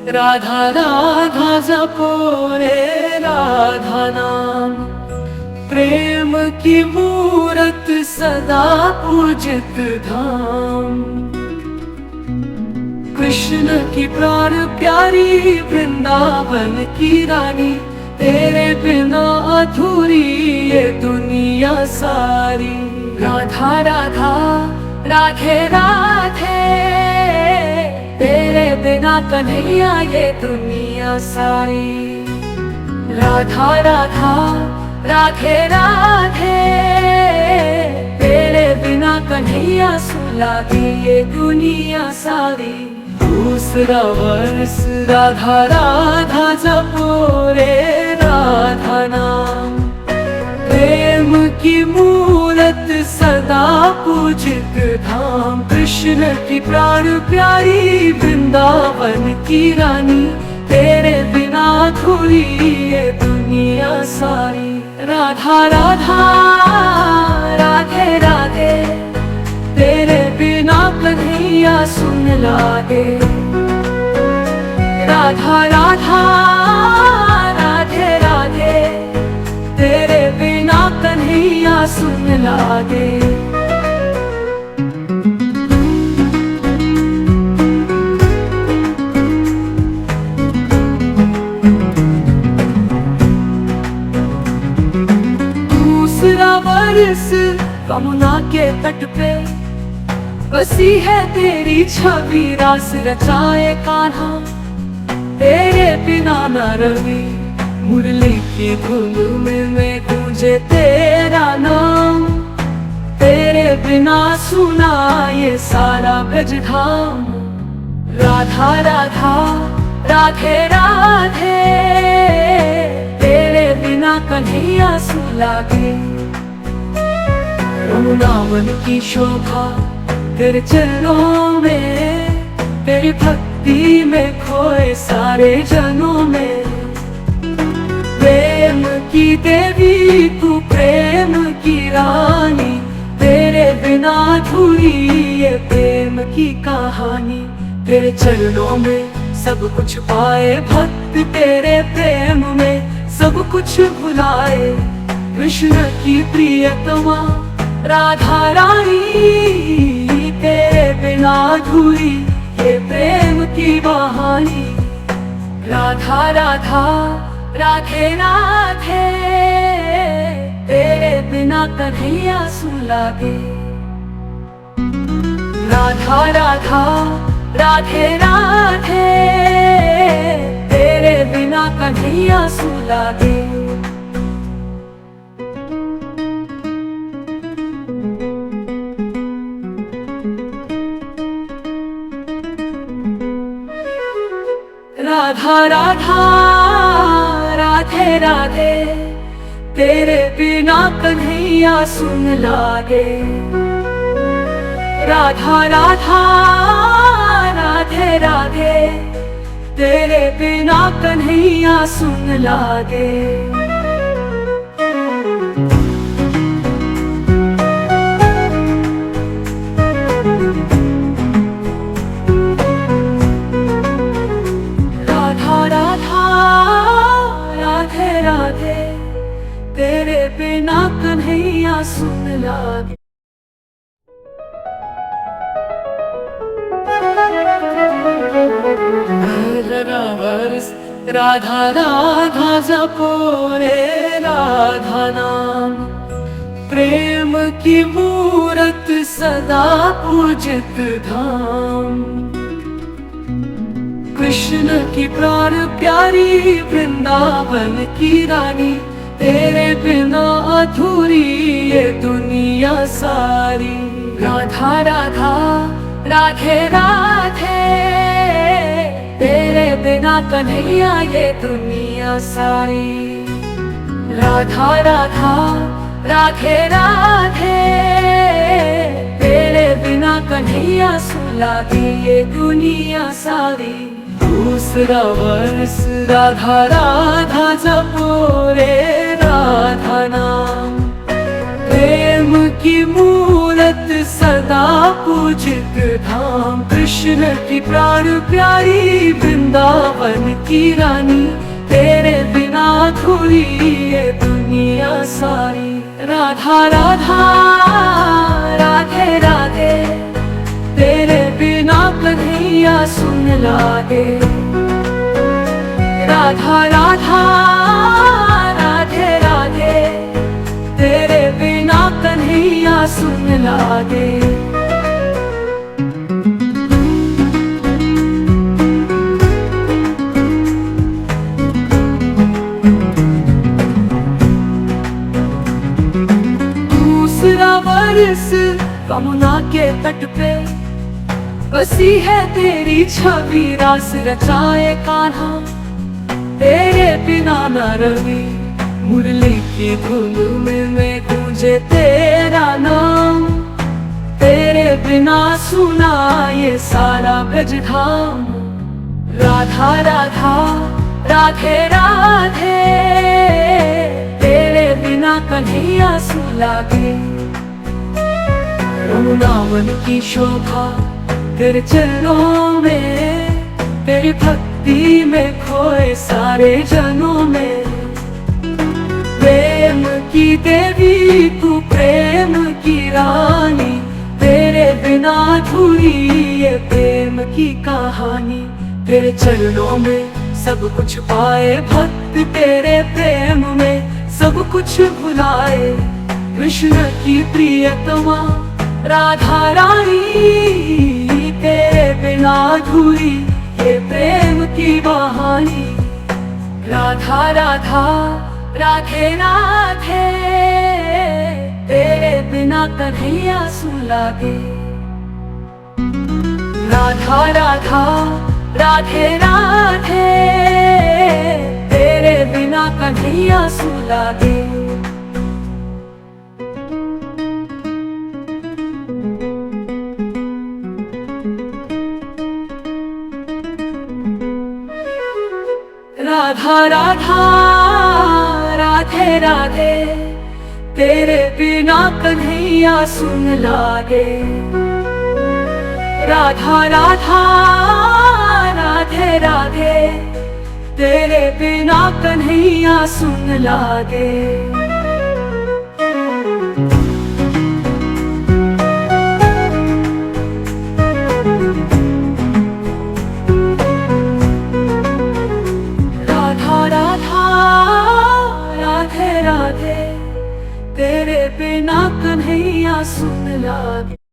राधा राधा जपो रे राधा नाम। प्रेम की मूरत सदा पूजित धाम। कृष्ण की प्राण प्यारी वृंदावन की रानी। तेरे बिना अधूरी ये दुनिया सारी। राधा राधा राधे राधे, तेरे बिना कन्हैया ये दुनिया सारी। राधा राधा राधे राधे, तेरे बिना कन्हैया सुला दी ये दुनिया सारी। दूसरा वर्ष राधा राधा जपो रे राधा नाम। प्रेम की मूरत सदा पूजित धाम। कृष्ण की प्राण प्यारी वृंदावन की रानी। तेरे बिना अधूरी ये दुनिया सारी। राधा राधा राधे राधे, तेरे बिना कन्हैया सुन लागे। राधा राधा राधे राधे, तेरे बिना कन्हैया सुन लागे। दूसरा वर्ष यमुना के तट पे बसी है तेरी छवि। रास रचाए कान्हा, तेरे बिना न रवि। मुरली की धुन में गूंजे तेरा नाम। तेरे बिना सुना ये सारा ब्रज धाम। राधा राधा राधे राधे, तेरे बिना कन्हैया सुलागे। वृंदावन की शोभा तेरे चरणों में। तेरी भक्ति में खोए सारे जनों में। प्रेम की देवी तू प्रेम की रानी। तेरे बिना अधूरी ये प्रेम की कहानी। तेरे चरणों में सब कुछ पाए भक्त। तेरे प्रेम में सब कुछ भुलाए। कृष्ण की प्रियतमा राधा रानी। तेरे बिना अधूरी ये प्रेम की कहानी। राधा राधा राधे राधे, तेरे बिना कन्हैया सुन लागे। राधा राधा राधे राधे, तेरे बिना कन्हैया सुन लागे। राधा राधा राधे राधे, तेरे बिना कन्हैया सुन लागे। राधा राधा राधे राधे, तेरे बिना कन्हैया सुन लागे। राधे तेरे बिना कन्हैया सुन लागे। राधा राधा जपो रे राधा नाम। प्रेम की मूरत सदा पूजित धाम। कृष्ण की प्राण प्यारी वृंदावन की रानी। तेरे बिना अधूरी ये दुनिया सारी। राधा राधा राधे राधे, तेरे बिना कन्हैया ये दुनिया सारी। राधा राधा राधे राधे, तेरे बिना कन्हैया सुला दी ये दुनिया सारी। दूसरा वर्ष राधा राधा जपो रे राधा नाम। प्रेम की मूरत सदा पूजित धाम, कृष्ण की प्राण प्यारी वृंदावन की रानी, तेरे बिना अधूरी ये दुनिया सारी। राधा राधा राधे राधे, तेरे बिना कन्हैया सुन लागे। राधा राधा राधे राधे, तेरे बिना कन्हैया सुन लागे। दूसरा वर्ष यमुना के तट पे बसी है तेरी छवि, रास रचाए कान्हा तेरे बिना न रवि। मुरली की धुन में गूंजे तेरा नाम, तेरे बिना सुना ये सारा ब्रज धाम। राधा राधा राधे राधे, तेरे बिना कन्हैया सुन लागे। वृंदावन की शोभा तेरे चरणों में, तेरी भक्ति में खोए सारे जनों में। प्रेम की देवी तू प्रेम की रानी, तेरे बिना अधूरी ये प्रेम की कहानी। तेरे चरणों में सब कुछ पाए भक्त, तेरे प्रेम में सब कुछ भुलाए। कृष्ण की प्रियतमा राधा रानी, तेरे बिना अधूरी ये प्रेम की कहानी। राधा राधा राधे राधे, तेरे बिना कन्हैया सुन लागे। राधा राधा राधे राधे, तेरे बिना कन्हैया सुन लागे। राधा राधा राधे राधे, तेरे बिना कन्हैया सुन लागे। राधा राधा राधे राधे, तेरे बिना कन्हैया सुन लागे। राधे राधे, तेरे बिना कन्हैया सुन लागे।